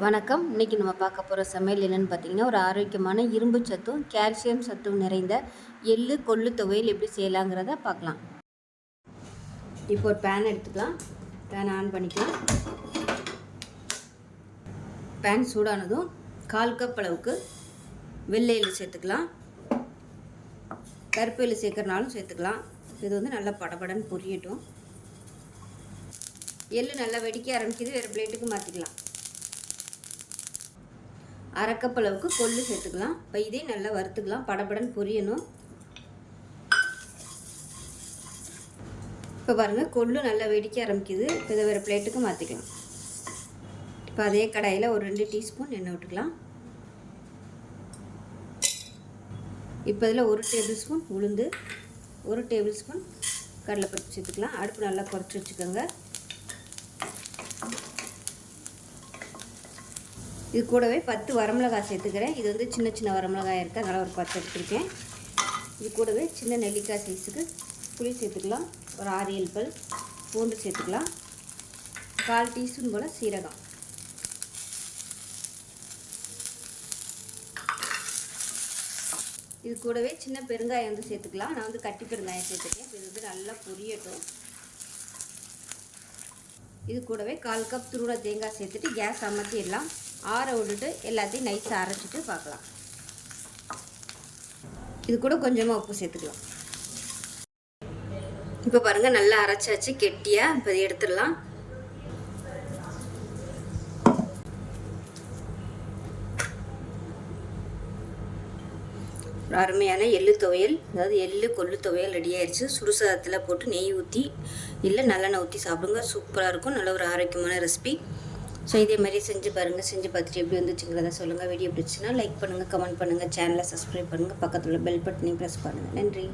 வணக்கம். இன்றைக்கி நம்ம பார்க்க போகிற சமையல் என்னென்னு பார்த்தீங்கன்னா, ஒரு ஆரோக்கியமான இரும்பு சத்தும் கால்சியம் சத்தும் நிறைந்த எள்ளு கொள்ளு துவையல் எப்படி செய்யலாங்கிறத பார்க்கலாம். இப்போ ஒரு பேன் எடுத்துக்கலாம். பேன் ஆன் பண்ணிக்கலாம். பேன் சூடானதும் 1/4 கப் அளவுக்கு வெள்ளை எள்ளு சேர்த்துக்கலாம். கருப்பு எள்ளு சேர்க்கறனாலும் சேர்த்துக்கலாம். இது வந்து நல்லா படபடன்னு பொரியட்டும். எள்ளு நல்லா வெடிக்க ஆரம்பிக்குது. வேறு பிளேட்டுக்கு மாற்றிக்கலாம். 1/2 கப் அளவுக்கு கொள்ளு சேர்த்துக்கலாம். இப்போ இதே நல்லா வறுத்துக்கலாம். படபடன்னு பொரியணும். இப்போ பாருங்கள், கொள்ளு நல்லா வெடிக்க ஆரம்பிக்குது. இப்போ இதை வேறு பிளேட்டுக்கு மாற்றிக்கலாம். இப்போ அதே கடாயில் ஒரு 2 டீஸ்பூன் எண்ணெய் விட்டுக்கலாம். இப்போ இதில் 1 டேபிள் ஸ்பூன் உளுந்து, 1 டேபிள் ஸ்பூன் கடலைப்பருப்பு சேர்த்துக்கலாம். அடுப்பு நல்லா குறைச்சி வச்சுக்கோங்க. இது கூடவே 10 வரமிளகாய் சேர்த்துக்கிறேன். இது வந்து சின்ன சின்ன வரமிளகாய் இருக்குது, அதனால் ஒரு 10 எடுத்துருக்கேன். இது கூடவே சின்ன நெல்லிக்காய் சைஸுக்கு புளி சேர்த்துக்கலாம். ஒரு 6-7 பல் பூண்டு சேர்த்துக்கலாம். 1/4 டீஸ்பூன் போல் சீரகம். இது கூடவே சின்ன பெருங்காயம் வந்து சேர்த்துக்கலாம். நான் வந்து கட்டி பெருங்காயம் சேர்த்துக்கேன். இது வந்து நல்லா பொரியட்டும். இது கூடவே 1/4 கப் துருவ தேங்காய் சேர்த்துட்டு கேஸ் அமர்த்திடலாம். ஆற விட்டுட்டு எல்லாத்தையும் நைஸாக அரைச்சிட்டு பார்க்கலாம். இது கூட கொஞ்சமாக உப்பு சேர்த்துக்கலாம். இப்போ பாருங்கள், நல்லா அரைச்சாச்சு கெட்டியாக. இப்போ எடுத்துடலாம். ஒரு அருமையான எள்ளு துவையல், அதாவது எள்ளு கொள்ளு துவையல் ரெடி ஆயிடுச்சு. சுடுசாதத்தில் போட்டு நெய் ஊற்றி இல்லை நல்லெண்ணெய் ஊற்றி சாப்பிடுங்க. சூப்பராக இருக்கும். நல்ல ஒரு ஆரோக்கியமான ரெசிபி. ஸோ இதே மாதிரி செஞ்சு பாருங்கள். செஞ்சு பார்த்துட்டு எப்படி வந்துச்சுங்கிறத சொல்லுங்கள். வீடியோ பிடிச்சுன்னா லைக் பண்ணுங்கள், கமெண்ட் பண்ணுங்கள், சேனலை சப்ஸ்கிரைப் பண்ணுங்கள், பக்கத்தில் பெல் பட்டனையும் ப்ரெஸ் பண்ணுங்கள். நன்றி.